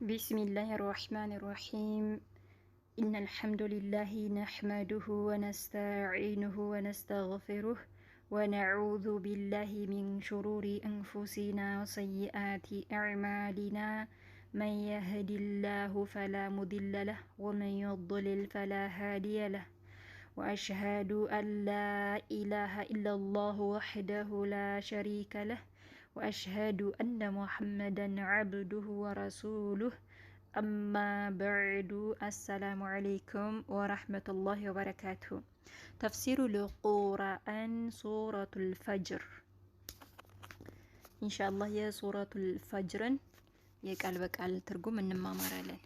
بسم الله الرحمن الرحيم إن الحمد لله نحمده ونستعينه ونستغفره ونعوذ بالله من شرور أنفسنا وسيئات أعمالنا من يهد الله فلا مضل له ومن يضلل فلا هادي له وأشهد أن لا إله إلا الله وحده لا شريك له وأشهد أن محمدا عبده ورسوله أما بعد السلام عليكم ورحمة الله وبركاته تفسير القرآن سورة الفجر إن شاء الله يا سورة الفجر يقال بقال ترجم إنما مرالن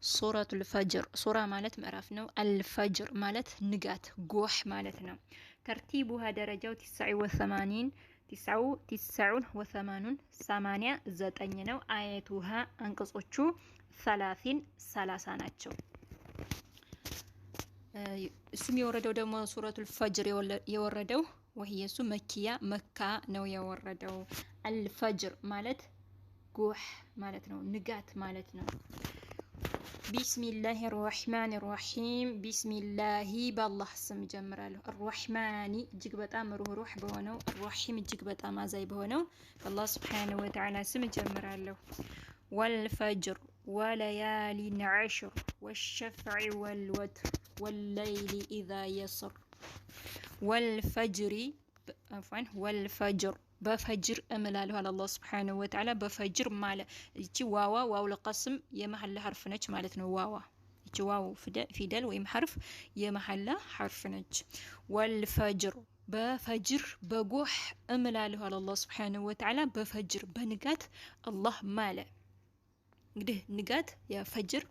سورة الفجر سورة مالت معرفنا الفجر مالت نجات جوح مالتنا ترتيبها درجة 89 89 ثمانية زتني نو آياتها أنقصوچو 30 ናቸው اسم يوردو دمو سورة الفجر يوردو وهي سو مكية مكة نو يوردو الفجر مالت جوح مالتنا نجات مالتنا بسم الله الرحمن الرحيم بسم الله بالله سم جمراله الرحمن اجيك بتام روح بهونو الرحيم اجيك بتام ازاي بهونو الله سبحانه وتعالى سم جمراله والفجر وليال عشر والشفع والوتر والليل اذا يسر والفجر عفوا والفجر بفجر أملاله على الله سبحانه وتعالى بفجر ماله يجي واوا واو القسم يمحل حرف نج مالتنا واوا يجي واو فيدل ويم حرف يمحل حرف نج والفجر بفجر بجوح أملاله على الله سبحانه وتعالى بفجر بنقات الله ماله قده نقات يا فجر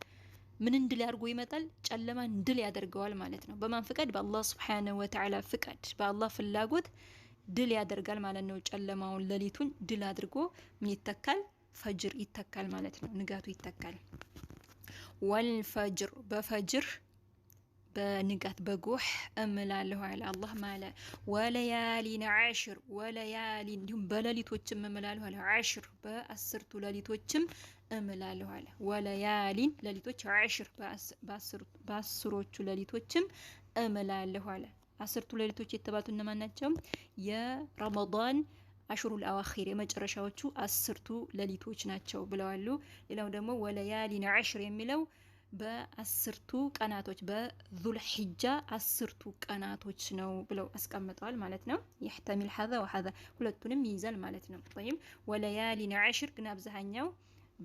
من اندل يارغو يمطل ጨለማ እንድል ያደርገዋል ማለት ነው በማን ፍቃድ በአላህ Subhanahu Wa Ta'ala ፍቃድ በአላህ ፍላጎት ድል ያደርጋል ማለት ነው ጨለማውን ለሊቱን ድል አድርጎ ምን ይተካል ፈጅር ይተካል ማለት ነው ንጋቱ ይተካል ወልፈጅር በፈጅር በንጋት በጎህ እምላለው አለ አላህ ማለ ወለያሊን ዓሽር ወለያሊን እንዲሁም በለሊቶችም እምላለው አለ ዓሽር በአስርቱ ለሊቶችም እምላለው አለ ወለያሊን ለሊቶች ዓሽር በአስሮቹ ለሊቶችም እምላለው አለ አስርቱ ለሊቶች የተባሉት እነማን ናቸው የረመዳን አሽሩል አዋኺር የመጨረሻዎቹ አስርቱ ለሊቶች ናቸው ብለዋል ሌላው ደግሞ ወለያሊን ዓሽር የሚለው በአስርቱ ቀናቶች በዙል ሒጃ አስርቱ ቀናቶች ነው ብለው አስቀምጠዋል ማለት ነው يحتمل هذا وهذا ሁለቱንም ይይዛል ማለት ነው طيب ወለያሊን ዓሽር ግን አብዛኛው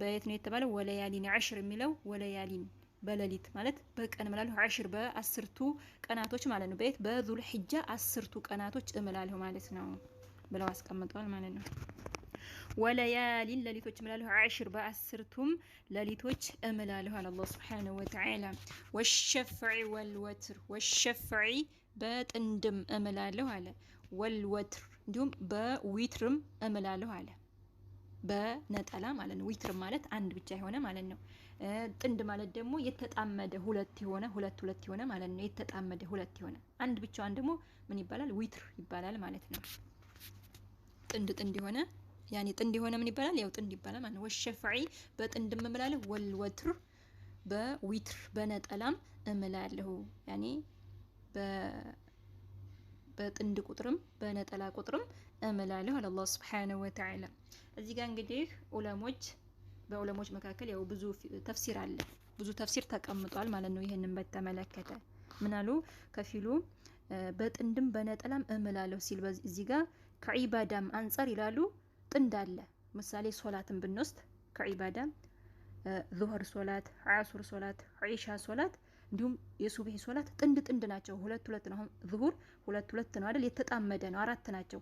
በየት ነው የተባለው ወለያሊን ዓሽር የሚለው ወለያሊን በለሊት ማለት በቀን ማለት ዓሽር በአስርቱ ቀናቶች ማለት ነው በየት በዙል ሒጃ አስርቱ ቀናቶች እምላለው ማለት ነው ብለው አስቀምጠዋል ማለት ነው ወለያሊን ለሊቶች እምላለው ዓሽር በአስርቱም ለሊቶች እምላለው አለ አላህ Subhanahu Wa Ta'ala والشفع والوتر والشفع በጥንድም እምላለው አለ والوتر እንዲሁም በዊትርም እምላለው አለ በነጠላ ማለት ነው ዊትር ማለት አንድ ብቻ የሆነ ማለት ነው ጥንድ ማለት ደግሞ የተጣመደ ሁለት የሆነ ማለት ነው የተጣመደ ሁለት የሆነ አንድ ብቻዋን ደግሞ ምን ይባላል ዊትር ይባላል ማለት ነው ጥንድ የሆነ ያኒ ጥንድ የሆነ ምን ይባላል ያው ጥንድ ይባላል ማለት ነው ወሸፍዒ በጥንድም እምላለው ወልወትር በዊትር በነጠላም እምላለው ያኒ በጥንድ ቁጥርም በነጠላ ቁጥርም እምላለው አላህ Subhanahu Wa Ta'ala እዚህ ጋር እንግዲህ በዑለሞች መካከል ያው ብዙ ተፍሲር አለ ብዙ ተፍሲር ተቀምጧል ማለት ነው ይሄንን በተመለከተ ምናሉ ከፊሉ በጥንድም በነጠላም እምላለው ሲል እዚህ ጋር ከዒባዳም አንፃር ይላሉ ጥንድ አለ ምሳሌ ሶላትን ብንወስድ ከዒባዳ ዙህር ሶላት ዓሱር ሶላት ዒሻ ሶላት እንዲሁም የሱብሂ ሶላት ጥንድ ናቸው ሁለት ነው ዙሁር ሁለት ነው አይደል የተጣመደ ነው አራት ናቸው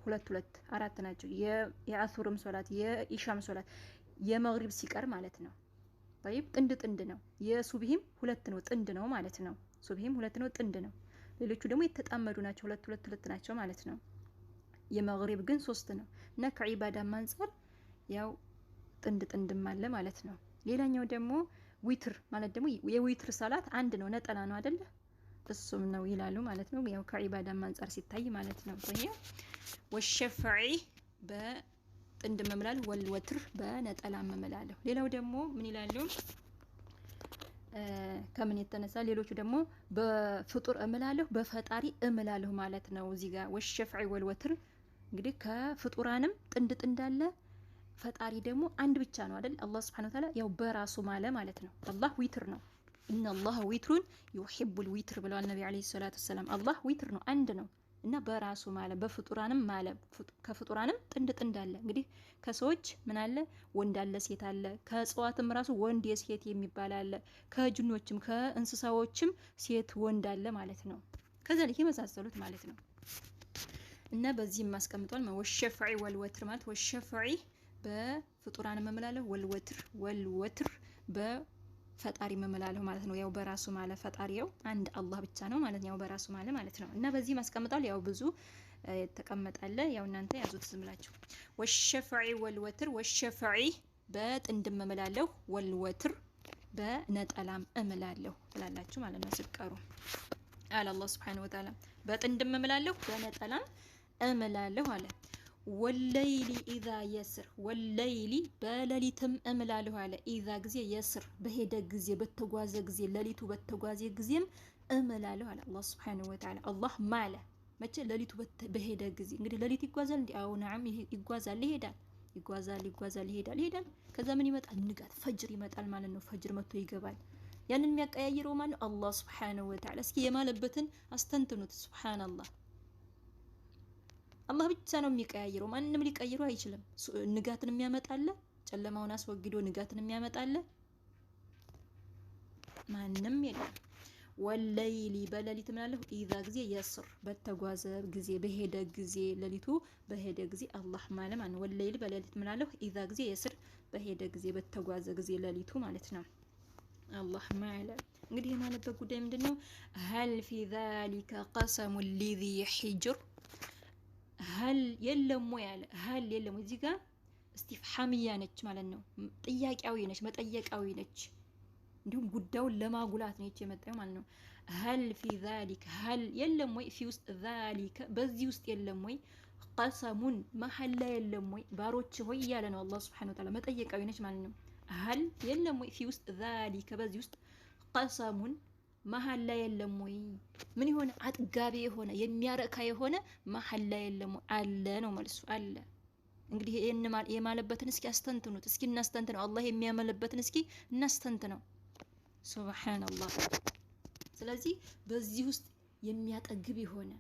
አራት ናቸው የዓሱርም ሶላት የኢሻም ሶላት የመግሪብ ሲቀር ማለት ነው طيب ጥንድ ነው የሱብሂም ሁለት ነው ጥንድ ነው ማለት ነው ሱብሂም ሁለት ነው ጥንድ ነው ሌሎቹ ደግሞ የተጣመዱ ናቸው ሁለት ናቸው ማለት ነው የመግሪብ ግን ሶስት ነው እና ከዒባዳ አንፃር ያው ጥንድም አለ ማለት ነው ሌላኛው ደግሞ ዊትር ማለት ደግሞ የዊትር ሰላት አንድ ነው ነጠላ ነው አይደለ እሱም ነው ይላሉ ማለት ነው ያው ከዒባዳ አንፃር ሲታይ ማለት ነው طيب والشفعي ጥንድ እምላለሁ። ወልወትር በነጠላም እምላለሁ። ሌላው ደግሞ ምን ይላሉ? ከምን የተነሳ ሌሎቹ ደግሞ በፍጡር እምላለሁ በፈጣሪ እምላለሁ ማለት ነው። እዚህ ጋር ወሸፍዒ ወልወትር እንግዲህ ከፍጡራንም ጥንድ ጥንድ አለ። ፈጣሪ ደግሞ አንድ ብቻ ነው አይደል? አላህ Subhanahu Wa Ta'ala ያው በራሱ ማለት ነው። አላህ ዊትር ነው። ኢነላህ ዊትሩን ዩሂቡል ዊትር ብለዋል ነብዩ አለይሂ ሰላቱ ወሰላም። አላህ ዊትር ነው፣ አንድ ነው እና በራሱ ማለት በፍጡራንም ማለት ከፍጡራንም ጥንድ ጥንድ አለ። እንግዲህ ከሰዎች ምን አለ? ወንድ አለ፣ ሴት አለ። ከእጽዋትም ራሱ ወንድ የሴት የሚባል አለ። ከጅኖችም ከእንስሳዎችም ሴት ወንድ አለ ማለት ነው። ከዛ ላይ የመሳሰሉት ማለት ነው። እና በዚህም ማስቀምጧል ወሸፍዒ ወልወትር ማለት ወሸፍዒ በፍጡራን መመላለሁ ወልወትር በፈጣሪ መመላለሁ ማለት ነው። ያው በራሱ ማለት ፈጣሪው አንድ አላህ ብቻ ነው ማለት ነው። ያው በራሱ ማለት ነው። እና በዚህ ማስቀምጣል ያው ብዙ ተቀመጣለ። ያው እናንተ ያዙት ዝም ብላችሁ ወሸፍዒ ወልወትር ወሸፍዒ በጥንድ መመላለሁ ወልወትር በነጠላም እምላለሁ ትላላችሁ ማለት ነው። ስቀሩ አለ አላህ Subhanahu Wa Ta'ala በጥንድ እምላለሁ በነጠላም እምላለሁ አለ። ወለይሊ ኢዛ የስር ወለይሊ በሌሊትም እምላለሁ አለ። ኢዛ ጊዜ የስር በሄደ ጊዜ በተጓዘ ጊዜ ሌሊቱ በተጓዘ ጊዜም እምላለሁ አለ አላህ Subhanahu Wa Ta'ala። አላህ ማለ መቼ? ሌሊቱ በሄደ ጊዜ። እንግዲህ ሌሊት ይጓዛል እንዴ? አዎ ነዓም ይጓዛል፣ ይሄዳል። ከዛ ምን ይመጣል? ንጋት ፈጅር ይመጣል ማለት ነው። ፈጅር መጥቶ ይገባል። ያንን የሚያቀያይረው ማለት ነው አላህ Subhanahu Wa Ta'ala። እስኪ የማለበትን አስተንትኑት። ሱብሃንአላህ አላህ ብቻ ነው የሚቀያይረው። ማንንም ሊቀይሩ አይችልም። ንጋትን የሚያመጣለ ጨለማውን አስወግዶ ንጋትን የሚያመጣለ ማንንም የለም። ወለይሊ በሌሊት ምናለሁ ኢዛ ጊዜ የስር በተጓዘ ጊዜ በሄደ ጊዜ ሌሊቱ በሄደ ጊዜ አላህ ማለት ነው። ወለይሊ በሌሊት ምናለሁ ኢዛ ጊዜ የስር በሄደ ጊዜ በተጓዘ ጊዜ ሌሊቱ ማለት ነው። አላህ ማለት እንግዲህ የማለበት ጉዳይ ምንድነው? هل في ذلك قسم لذي حجر هل የለም ያለ هل የለም እዚህ ጋር እስቲፍሃሚያ ነች ማለት ነው። ጥያቄያዊ ነች፣ መጠየቃዊ ነች። እንዲሁም ጉዳዩን ለማጉላት ነው የመጣው ማለት ነው። هل في ذلك هل የለም ወይ في ውስጥ ذلك በዚህ ውስጥ የለም ወይ قسሙን መሐላ የለም ወይ ባሮች ሆይ እያለ ነው አላህ Subhanahu Wa Ta'ala። መጠየቃዊ ነች ማለት ነው። هل የለም ወይ في ውስጥ ذلك በዚህ ውስጥ قسሙን መሐላ የለም ወይ? ምን ይሆነ? አጥጋቢ የሆነ የሚያረካ የሆነ መሐላ የለም ወይ? አለ ነው መልሱ። አለ። እንግዲህ የማለበትን እስኪ አስተንትኑት። እስኪ እናስተንትነው። አላህ የሚያመለበትን እስኪ እናስተንትነው። ሱብሃንአላህ። ስለዚህ በዚህ ውስጥ የሚያጠግብ የሆነ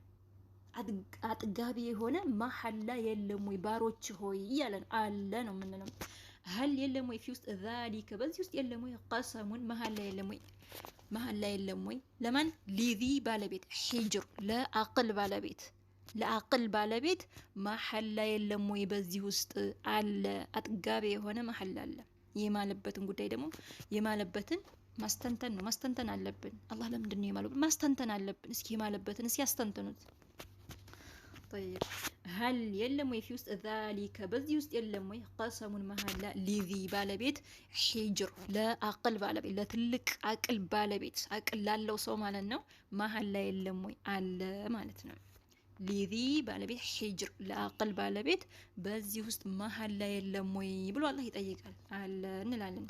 አጥጋቢ የሆነ መሐላ የለም ወይ ባሮች ሆይ እያለ ነው። አለ ነው የምንለው። هل የለም ወይ في ውስጥ ذلك በዚህ ውስጥ የለም ወይ قسሙን መሐላ የለም ወይ? መሐላ የለም ወይ? ለማን? ሊዚ ባለቤት ሂጅር ለአቅል ባለቤት መሐላ የለም ወይ? በዚህ ውስጥ አለ። አጥጋቢ የሆነ መሐላ አለ። የማለበትን ጉዳይ ደግሞ የማለበትን ማስተንተን ነው። ማስተንተን አለብን። አላህ ለምንድን ነው የማለበት? ማስተንተን አለብን። እስኪ የማለበትን እስኪ አስተንተኑት። طيب هل የለም ወይ في ውስጥ ذلك በዚህ ውስጥ የለም ወይ قسሙን መሐላ ሊዚ ባለቤት ሂጅር ለአቅል ባለቤት ለትልቅ አቅል ባለቤት አቅል ላለው ሰው ማለት ነው። መሐላ የለም ወይ? አለ ማለት ነው። ሊዚ ባለቤት ሂጅር ለአቅል ባለቤት በዚህ ውስጥ መሐላ የለም ወይ ብሎ አላህ ይጠይቃል። አለ እንላለን።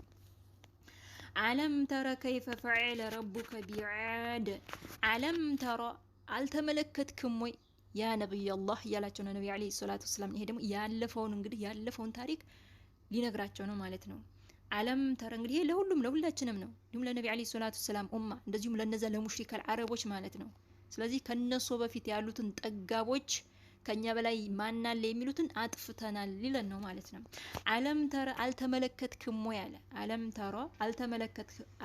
አለም ተረ ከይፈ ፈዐለ ረቡከ ቢዓድ አለም ተረ አልተመለከትክም ወይ ያ ነብይ አላህ ያላቸው ነው ነብይ አለይሂ ሰላቱ ወሰለም። ይሄ ደግሞ ያለፈውን ታሪክ ሊነግራቸው ነው ማለት ነው። አለም ተረ እንግዲህ ለሁሉም ለሁላችንም ነው። እንዲሁም ለነብይ አለይሂ ሰላቱ ወሰለም ኡማ እንደዚሁም ለነዛ ለሙሽሪካል አረቦች ማለት ነው። ስለዚህ ከነሱ በፊት ያሉትን ጠጋቦች ከኛ በላይ ማናለ የሚሉትን አጥፍተናል ሊለን ነው ማለት ነው። አለም ተረ አልተመለከትክም ወይ አለ። አለም ተረ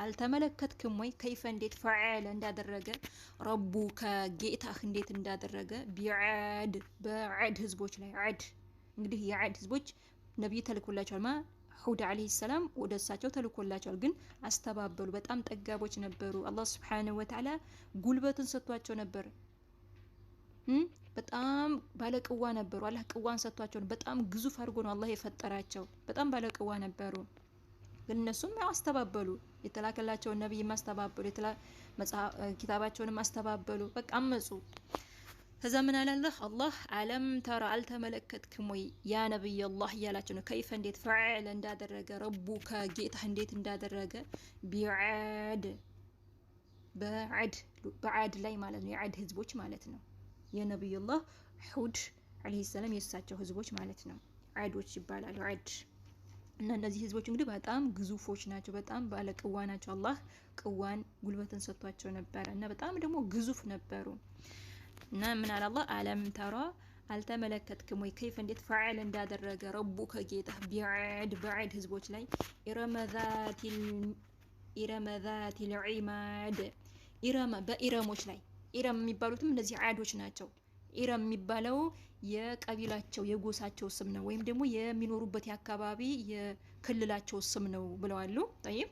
አልተመለከትክም ወይ ከይፈ እንዴት ፈዐለ እንዳደረገ ረቡከ ጌታህ እንዴት እንዳደረገ ቢዓድ በዓድ ህዝቦች ላይ ዓድ እንግዲህ የዓድ ህዝቦች ነብይ ተልኮላቸዋል ሁድ አለይሂ ሰላም ወደ እሳቸው ተልኮላቸዋል። ግን አስተባበሉ። በጣም ጠጋቦች ነበሩ። አላህ Subhanahu Wa Ta'ala ጉልበትን ሰጥቷቸው ነበር። በጣም ባለቅዋ ነበሩ። አላህ ቅዋን ሰጥቷቸው በጣም ግዙፍ አድርጎ ነው አላህ የፈጠራቸው። በጣም ባለቅዋ ነበሩ። ግን እነሱም አስተባበሉ። የተላከላቸውን ነብይ ማስተባበሉ፣ ኪታባቸውንም አስተባበሉ። በቃ አመጹ። ከዛ ምን አላህ አላህ አለም ተራ አልተመለከትክም ወይ ያ ነብይ አላህ እያላቸው ነው ከይፈ እንዴት ፈዓለ እንዳደረገ ረቡከ ጌታህ እንዴት እንዳደረገ ቢዓድ በዓድ ላይ ማለት ነው የዓድ ህዝቦች ማለት ነው የነብዩላህ ሁድ አለይሂ ሰላም የእሳቸው ህዝቦች ማለት ነው ዓዶች ይባላሉ ዓድ እና እነዚህ ህዝቦች እንግዲህ በጣም ግዙፎች ናቸው በጣም ባለቅዋ ናቸው አላህ ቅዋን ጉልበትን ሰጥቷቸው ነበር እና በጣም ደግሞ ግዙፍ ነበሩ እና ምን አለ አላህ አለም ተራ አልተመለከትክም ወይ ከይፈ እንዴት ፈዓለ እንዳደረገ ረቡከ ጌታህ በዓድ ህዝቦች ላይ ኢረመ ዛቲል ዒማድ ኢረመ በኢረሞች ላይ ኢረም የሚባሉትም እነዚህ ዓዶች ናቸው ኢረም የሚባለው የቀቢላቸው የጎሳቸው ስም ነው ወይም ደግሞ የሚኖሩበት የአካባቢ የክልላቸው ስም ነው ብለዋል طيب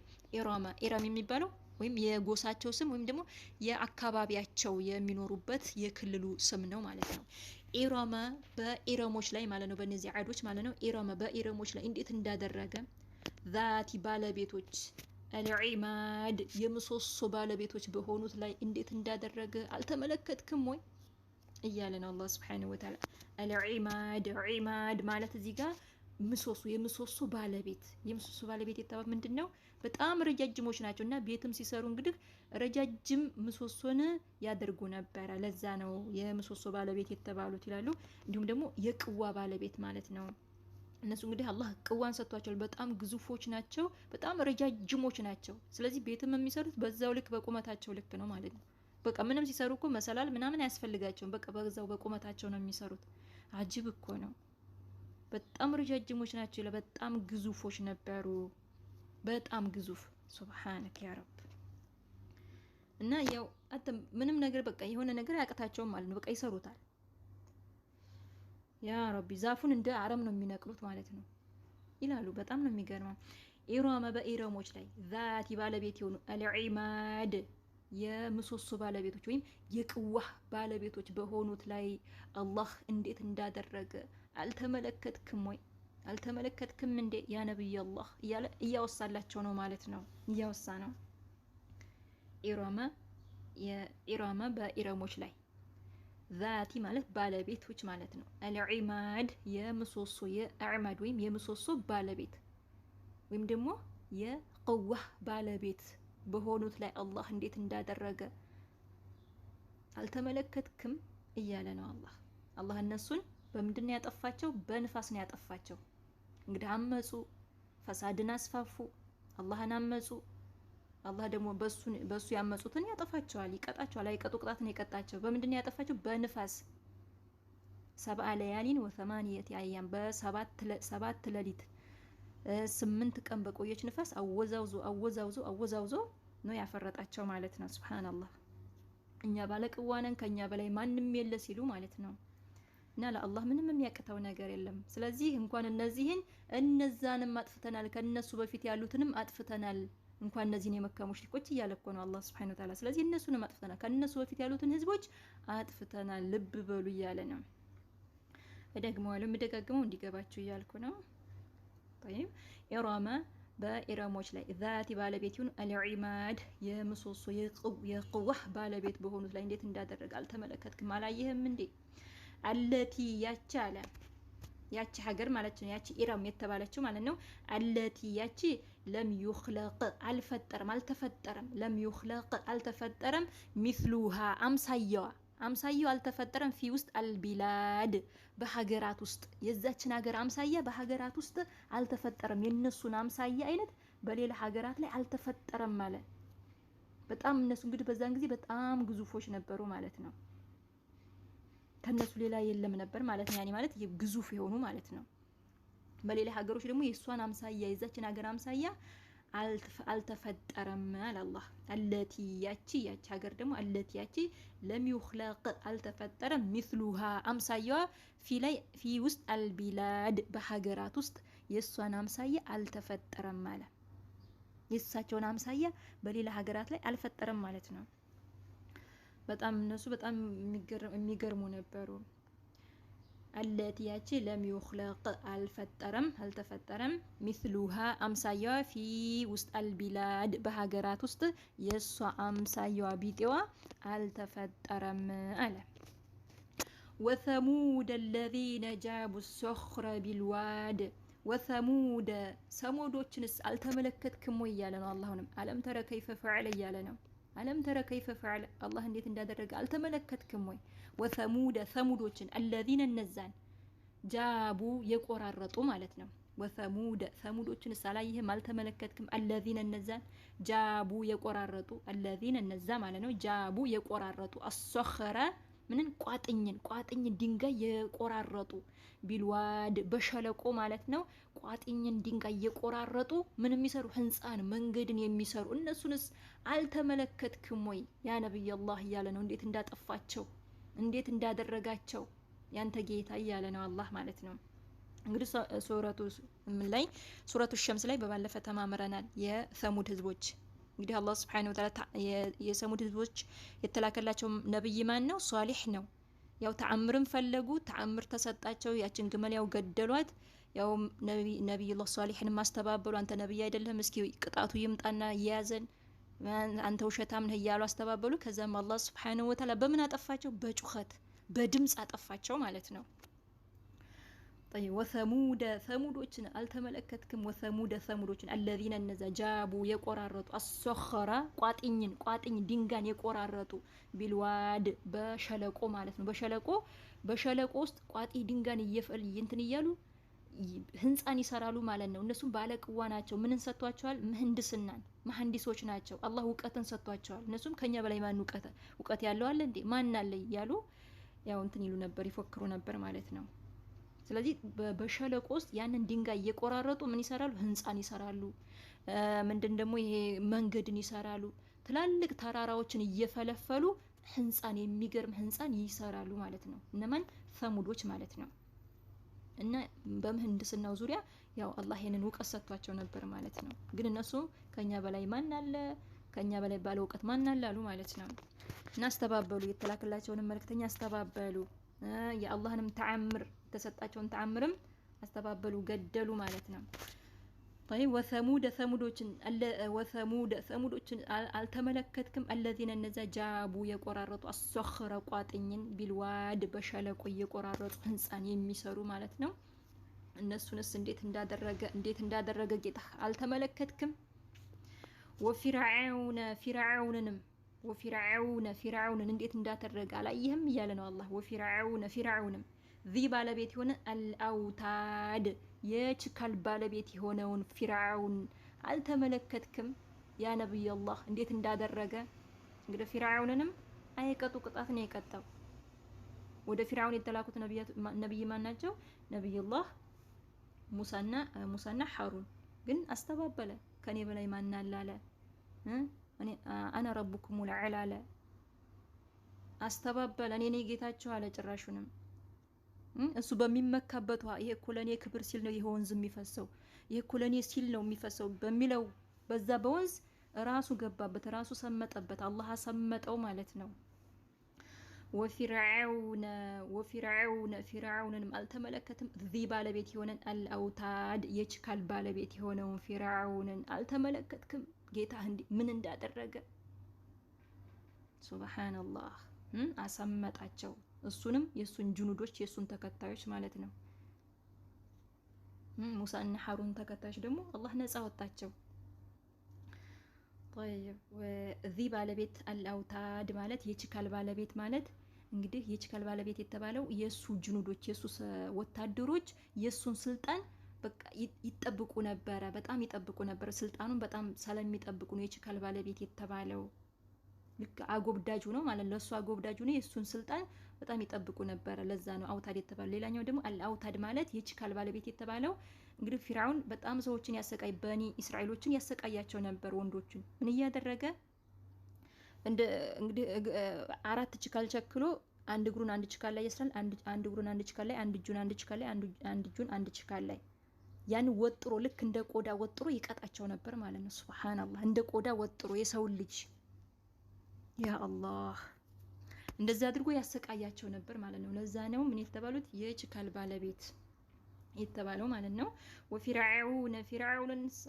ኢረም የሚባለው ወይም የጎሳቸው ስም ወይም ደግሞ የአካባቢያቸው የሚኖሩበት የክልሉ ስም ነው ማለት ነው ኢረመ በኢረሞች ላይ ማለት ነው በእነዚህ ዓዶች ማለት ነው ኢረመ በኢረሞች ላይ እንዴት እንዳደረገ ዛቲ ባለቤቶች አልዒማድ የምሰሶ ባለቤቶች በሆኑት ላይ እንዴት እንዳደረገ አልተመለከትክም ወይ እያለ ነው አላህ Subhanahu Wa Ta'ala አልዒማድ ዒማድ ማለት እዚህ ጋር ምሰሶ የምሰሶ ባለቤት የተባለ ምንድነው በጣም ረጃጅሞች ናቸውና ቤትም ሲሰሩ እንግዲህ ረጃጅም ምሰሶን ያደርጉ ነበር ለዛ ነው የምሰሶ ባለቤት የተባሉት ይላሉ እንዲሁም ደግሞ የቅዋ ባለቤት ማለት ነው እነሱ እንግዲህ አላህ ቅዋን ሰጥቷቸዋል በጣም ግዙፎች ናቸው በጣም ረጃጅሞች ናቸው ስለዚህ ቤትም የሚሰሩት በዛው ልክ በቁመታቸው ልክ ነው ማለት ነው በቃ ምንም ሲሰሩ እኮ መሰላል ምናምን ያስፈልጋቸውም በቃ በዛው በቁመታቸው ነው የሚሰሩት አጅብ እኮ ነው በጣም ረጃጅሞች ናቸው በጣም ግዙፎች ነበሩ በጣም ግዙፍ ሱብሃንክ ያ ረብ እና ያው ምንም ነገር በቃ የሆነ ነገር ያቀታቸውም ማለት ነው በቃ ይሰሩታል ያ ረቢ ዛፉን እንደ አረም ነው የሚነቅሉት ማለት ነው ይላሉ በጣም ነው የሚገርመው ኢራማ በኢራሞች ላይ ዛቲ ባለቤት የሆኑ አልዒማድ የምሰሶ ባለቤቶች ወይም የቅዋህ ባለቤቶች በሆኑት ላይ አላህ እንዴት እንዳደረገ አልተመለከትክም ወይ አልተመለከትክም እንዴ ያ ነብይ አላህ እያለ እያወሳላቸው ነው ማለት ነው እያወሳ ነው ኢራማ በኢራሞች ላይ ዛቲ ማለት ባለቤቶች ማለት ነው አልዒማድ የምሰሶ የአዕማድ ወይም የምሰሶ ባለቤት ወይም ደግሞ የቅዋህ ባለቤት በሆኑት ላይ አላህ እንዴት እንዳደረገ አልተመለከትክም እያለ ነው አላህ እነሱን በምንድነው ያጠፋቸው በንፋስ ነው ያጠፋቸው እንግዲህ አመጹ ፈሳድን አስፋፉ አላህን አመጹ አላህ ደግሞ በሱ ያመጹትን ያጠፋቸዋል ይቀጣቸዋል አይቀጡ ቅጣት ነው የቀጣቸው በምንድነው ያጠፋቸው በንፋስ 7 ለያሊን و8 አያም በሰባት ሌሊት 8 ቀን በቆየች ንፋስ አወዛውዞ ነው ያፈረጣቸው ማለት ነው ሱብሃንአላህ እኛ ባለቅዋነን ከኛ በላይ ማንንም የለ ሲሉ ማለት ነው እና ለአላህ ምንም የሚያቅተው ነገር የለም ስለዚህ እንኳን እነዛንም አጥፍተናል ከነሱ በፊት ያሉትንም አጥፍተናል እንኳን እነዚህን የመካ ሙሽሪኮች እያለኮ ነው አላህ Subhanahu Wa Ta'ala ስለዚህ እነሱንም አጥፍተናል ከነሱ በፊት ያሉትን ህዝቦች አጥፍተናል ልብ በሉ እያለ ነው እደግመዋለሁ ምደጋግመው እንዲገባችሁ እያልኩ ነው طيب ኢራማ በኢራሞች ላይ ዛቲ ባለቤት ይሁን አልዒማድ የምሰሶ የቅዋህ ባለቤት በሆኑት ላይ እንዴት እንዳደረገ አልተመለከትክም አላየህም እንዴ አለቲ ያቺ ሀገር ማለት ነው ያቺ ኢራም የተባለችው ማለት ነው አለቲ ያቺ ለም ይخلق አልተፈጠረም ሚስሉሃ አምሳያው አልተፈጠረም ፊ ውስጥ አልቢላድ በሀገራት ውስጥ የዛችን ሀገር አምሳያ በሀገራት ውስጥ አልተፈጠረም የነሱን አምሳያ አይነት በሌላ ሀገራት ላይ አልተፈጠረም ማለት በጣም እነሱ እንግዲህ በዛን ጊዜ በጣም ግዙፎች ነበሩ ማለት ነው ከነሱ ሌላ የለም ነበር ማለት ነው ያኔ ማለት ግዙፍ የሆኑ ማለት ነው በሌላ ሀገሮች ደግሞ የሷን አምሳያ የዛችን ሀገር አምሳያ አልተፈጠረም አላህ አለቲ ያቺ ሀገር ደግሞ አለቲ ያቺ ለም ይخلق አልተፈጠረም ሚስሉሃ አምሳያዋ ፊ ውስጥ አልቢላድ በሀገራት ውስጥ የሷን አምሳያ አልተፈጠረም ማለት የሳቸውን አምሳያ በሌላ ሀገራት ላይ አልፈጠረም ማለት ነው በጣም እነሱ በጣም የሚገርሙ ነበሩ التي ያቺ ለም ይخلق አልተፈጠረም ሚስሉሃ አምሳያዋ ፊ ውስጥ አልቢላድ በሀገራት ውስጥ የሷ አምሳያዋ ቢጤዋ አልተፈጠረም አለ ወሰሙድ الذين جابوا الصخر بالواد ወሰሙድ ሰሙዶችንስ አልተመለከትክም ወይ እያለ ነው አላህንም አለም ተረ ከይፈ ፈዐለ እያለ ነው አለም ተረ ከይፈ ፈዐለ አላህ እንዴት እንዳደረገ አልተመለከትክም ወይ ወሰሙድ ሰሙዶችን الذين እነዛን ጃቡ የቆራረጡ ማለት ነው ወሰሙድ ሰሙዶችንስ አላየህም አልተመለከትክም الذين እነዛን ጃቡ የቆራረጡ الذين እነዛ ማለት ነው ጃቡ የቆራረጡ አሶኸረ ምንን ቋጥኝን ድንጋይ የቆራረጡ ቢልዋድ በሸለቆ ማለት ነው ቋጥኝን ድንጋይ የቆራረጡ ምን የሚሰሩ ህንጻን መንገድን የሚሰሩ እነሱንስ አልተመለከትክም ወይ ያ ነብይ አላህ እያለ ነው እንዴት እንዳጠፋቸው እንዴት እንዳደረጋቸው ያንተ ጌታ እያለ ነው አላህ ማለት ነው እንግዲህ ሱረቱ ሸምስ ላይ በባለፈ ተማምረናል የሰሙድ ህዝቦች እንግዲህ አላህ Subhanahu Wa Ta'ala የሰሙድ ህዝቦች የተላከላቸው ነብይ ማን ነው ሷሊህ ነው ያው ተአምርን ፈለጉ ተአምር ተሰጣቸው ያችን ግመል ያው ገደሏት ያው ነብዩላህ ሷሊህን ማስተባበሉ አንተ ነብይ አይደለም እስኪ ቅጣቱ ይምጣና ይያዘን አንተ ውሸታም ነህ እያሉ አስተባበሉ ከዛም አላህ Subhanahu Wa Ta'ala በምን አጠፋቸው በጩኸት በድምጽ አጠፋቸው ማለት ነው طيب وثمود ثمودዎችን አልተመለከትክም ወثمود ثمودዎችን الذين እነዛ ጃቡ የቆራረጡ አሶኸራ ቋጥኝ ድንጋን የቆራረጡ ቢልዋድ በሸለቆ ማለት ነው በሸለቆ ውስጥ ቋጢ ድንጋን እንትን እያሉ ህንጻን ይሰራሉ ማለት ነው እነሱም ባለቅዋ ናቸው ምንን ሰጥቷቸዋል ምህንድስናን መሐንዲሶች ናቸው አላህ ዕውቀትን ሰጥቷቸዋል እነሱም ከኛ በላይ ማን ዕውቀት ያለው አለ እንዴ ማን አለ እያሉ ያው እንትን ይሉ ነበር ይፎክሩ ነበር ማለት ነው ስለዚህ በሸለቆ ውስጥ ያንን ድንጋይ እየቆራረጡ ምን ይሰራሉ ህንጻን ይሰራሉ ምንድን ደግሞ ይሄ መንገድን ይሰራሉ ትላልቅ ተራራዎችን እየፈለፈሉ ህንጻን የሚገርም ህንጻን ይሰራሉ ማለት ነው እነማን ሰሙዶች ማለት ነው እና በምህንድስናው ዙሪያ ያው አላህ ይሄንን ዕውቀት ሰጥቷቸው ነበር ማለት ነው ግን እነሱ ከኛ በላይ ማን አለ ከኛ በላይ ባለ ዕውቀት ማን አለ አሉ ማለት ነው እና አስተባበሉ የተላከላቸውን መልእክተኛ አስተባበሉ የአላህንም ተአምር ተሰጣቸውን ተአምርም አስተባበሉ ገደሉ ማለት ነው طيب ثمودዎችን አልተመለከትክም الذين እነዛ ጃቡ የቆራረጡ አሶኸረ ቋጥኝን ቢልዋድ በሸለቆ የቆራረጡ ህንጻን የሚሰሩ ማለት ነው እነሱንስ እንዴት እንዳደረገ ጌታ አልተመለከትክም ወፊርዓውንን እንዴት እንዳደረገ አላየህም እያለ ነው አላህ ወፊርዓውንም ذي ባለቤት የሆነ አልአውታድ የችካል ባለቤት የሆነውን ፊርዓውን አልተመለከትክም ያ ነብይ አላህ እንዴት እንዳደረገ እንግዲህ ፊርዓውንንም አይቀጡ ቅጣት ነው የቀጣው ወደ ፊርዓውን የተላኩት ነብይ ማን ናቸው ነብዩላህ ሙሳና ሐሩን ግን አስተባበለ ከኔ በላይ ማን አለ እኔ አና ረቡኩም አልዓላ አስተባበለ እኔ ነኝ ጌታችሁ አለ ጭራሹንም እሱ በሚመካበት ይሄ እኮ ለኔ ክብር ሲል ነው ይሄ ወንዝ የሚፈሰው ይሄ እኮ ለኔ ሲል ነው የሚፈሰው በሚለው በዛ በወንዝ ራሱ ገባበት ራሱ ሰመጠበት አላህ አሰመጠው ማለት ነው ወፊርዓውንን አልተመለከትም ذي ባለቤት የሆነን አልአውታድ የችካል ባለቤት የሆነውን ፊርዓውንን አልተመለከትክም ጌታ ምን እንዳደረገ ሱብሃንአላህ አሰመጣቸው እሱንም የሱን ጅኑዶች የሱን ተከታዮች ማለት ነው ሙሳና ሐሩን ተከታዮች ደግሞ አላህ ነፃ ወጣቸው طيب وذي ባለቤት አልአውታድ ማለት የችካል ባለቤት ማለት እንግዲህ የችካል ባለቤት የተባለው የሱ ጅኑዶች የሱ ወታደሮች የሱን ስልጣን በቃ ይጠብቁ ነበር በጣም ይጠብቁ ነበር ስልጣኑን በጣም ስለሚጠብቁ ነው የችካል ባለቤት የተባለው ልክ አጎብዳጁ ነው ማለት ለሱ አጎብዳጁ ነው የሱን ስልጣን በጣም ይጠብቁ ነበር ለዛ ነው አውታድ የተባለው ሌላኛው ደግሞ አልአውታድ ማለት የችካል ባለቤት የተባለው እንግዲህ ፊርዓውን በጣም ሰዎችን ያሰቃይ በኒ እስራኤሎችን ያሰቃያቸው ነበር ወንዶችን ምን እያደረገ እንግዲህ አራት ችካል ቸክሎ አንድ እግሩን አንድ ችካል ላይ ያስራል አንድ እግሩን አንድ ችካል ላይ አንድ እጁን አንድ ችካል ላይ አንድ እጁን አንድ ችካል ላይ ያን ወጥሮ ልክ እንደ ቆዳ ወጥሮ ይቀጣቸው ነበር ማለት ነው ሱብሃንአላህ እንደ ቆዳ ወጥሮ የሰው ልጅ ያ አላህ እንደዛ አድርጎ ያሰቃያቸው ነበር ማለት ነው ለዛ ነው ምን የተባሉት የችካል ባለቤት የተባለው ማለት ነው ወፊርዓውን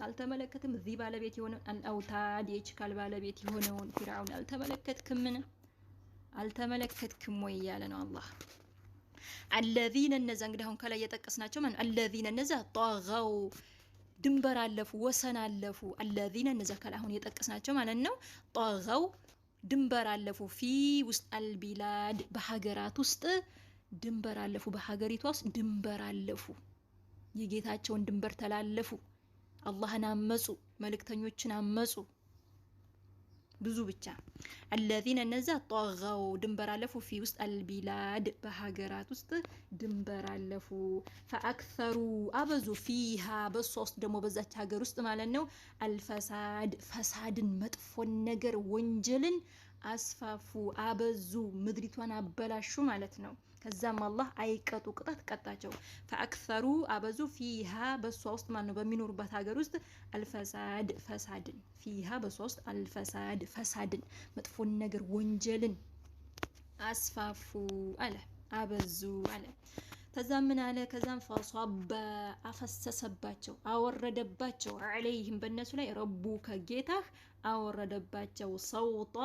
አልተመለከትም ذي ባለቤት የሆነ አልአውታድ የችካል ባለቤት የሆነውን ፊርዓውን አልተመለከትክም ወይ ያለ ነው አላህ الذين እነዛ እንግዲህ አሁን ከላይ የጠቀስናቸው ማለት الذين እነዛ طغوا ድንበር አለፉ ወሰን አለፉ الذين እነዛ ከላይ አሁን የጠቀስናቸው ማለት ነው طغوا ድንበር አለፉ ፊ ውስጥ البلاد በሀገራት ውስጥ ድንበር አለፉ በሀገሪቷ ውስጥ ድንበር አለፉ የጌታቸውን ድንበር ተላለፉ አላህን አመጹ መልእክተኞችን አመጹ ብዙ ብቻ الذين እነዛ طغوا ድንበር አለፉ ፊ ውስጥ البلاد በሀገራት ውስጥ ድንበር አለፉ فاكثروا አበዙ فيها በሶስት ደግሞ በዛች ሀገር ውስጥ ማለት ነው الفساد ፈሳድን መጥፎን ነገር ወንጀልን አስፋፉ አበዙ ምድሪቷን አበላሹ ማለት ነው ከዛም አላህ አይቀጡ ቅጣት ቀጣቸው فاكثروا አበዙ فيها በሷ ውስጥ ማለት ነው በሚኖርበት ሀገር ውስጥ الفساد ፈሳድን فيها በሷ ውስጥ الفساد ፈሳድን መጥፎን ነገር ወንጀልን አስፋፉ አለ አበዙ አለ ከዛም ምን አለ ከዛም فصب አፈሰሰባቸው አወረደባቸው عليهم በእነሱ ላይ ረቡከ ጌታህ አወረደባቸው ሰውጣ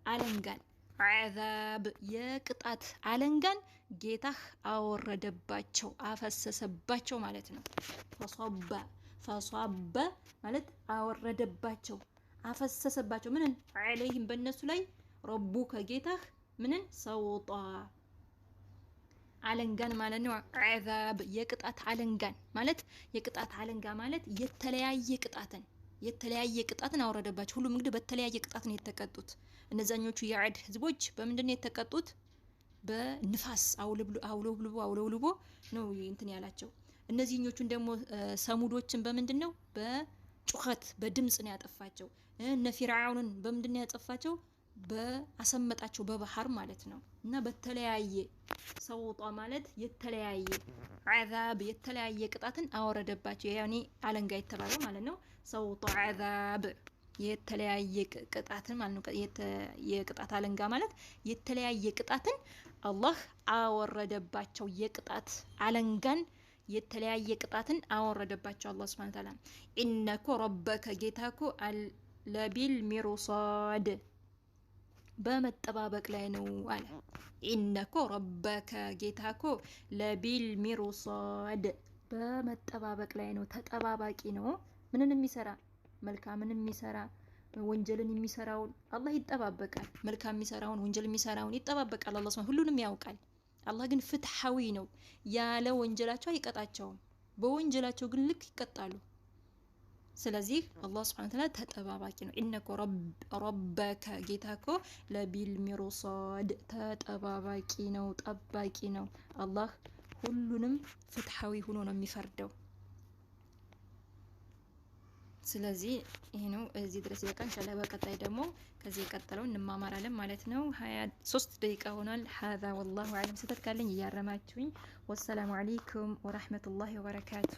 አለንጋን عذاب የቅጣት አለንጋን ጌታህ አወረደባቸው አፈሰሰባቸው ማለት ነው فصب ማለት አወረደባቸው አፈሰሰባቸው ምንን عليهم በእነሱ ላይ ረቡከ ጌታህ ምንን ሰውጣ አለንጋን ማለት ነው عذاب የቅጣት አለንጋን ማለት የቅጣት አለንጋ ማለት የተለያየ ቅጣትን አወረደባቸው ሁሉም እንግዲህ በተለያየ ቅጣት ነው የተቀጡት እነዛኞቹ የዓድ ህዝቦች በምንድነው የተቀጡት በንፋስ አውለብልቦ ነው እንትን ያላቸው እነዚህኞቹን ደግሞ ሰሙዶችን በምንድነው በጩኸት በድምጽ ነው ያጠፋቸው እነ ፊርዓውንን በምንድነው ያጠፋቸው በአሰመጣቸው በባህር ማለት ነው እና በተለያየ ሰውጣ ማለት የተለያየ عذاب የተለያየ ቅጣትን አወረደባቸው ያኔ አለንጋ የተባለው ማለት ነው ሰውጣ عذاب የተለያየ ቅጣትን ማለት ነው የቅጣት አለንጋ ማለት የተለያየ ቅጣትን አላህ አወረደባቸው የቅጣት አለንጋን የተለያየ ቅጣትን አወረደባቸው አላህ Subhanahu Wa Ta'ala ኢነኮ ረበከ ጌታኮ ለቢል ሚርሳድ በመጠባበቅ ላይ ነው አለ ኢነኮ ረበከ ጌታኮ ለቢል ሚርሳድ በመጠባበቅ ላይ ነው ተጠባባቂ ነው ምንን የሚሰራ መልካምን የሚሰራ ወንጀልን የሚሰራውን አላህ ይጠባበቃል መልካም የሚሰራውን ወንጀል የሚሰራውን ይጠባበቃል አላህ Subhanahu ሁሉንም ያውቃል አላህ ግን ፍትሃዊ ነው ያለ ወንጀላቸው አይቀጣቸውም በወንጀላቸው ግን ልክ ይቀጣሉ ስለዚህ አላህ Subhanahu Ta'ala ተጠባባቂ ነው ኢነኮ ረበከ ጌታኮ ለቢል ሚርሳድ ተጠባባቂ ነው ጠባቂ ነው አላህ ሁሉንም ፍትሃዊ ሆኖ ነው የሚፈርደው ስለዚህ ይሄ ነው እዚህ ድረስ ይበቃል ኢንሻአላህ በቀጣይ ደግሞ ከዚህ የቀጠለው እንማማራለን ማለት ነው 23 ደቂቃ ሆኗል هذا والله اعلم ስተት ካለኝ ያረማችሁኝ ወሰላሙ አለይኩም ወራህመቱላሂ ወበረካቱ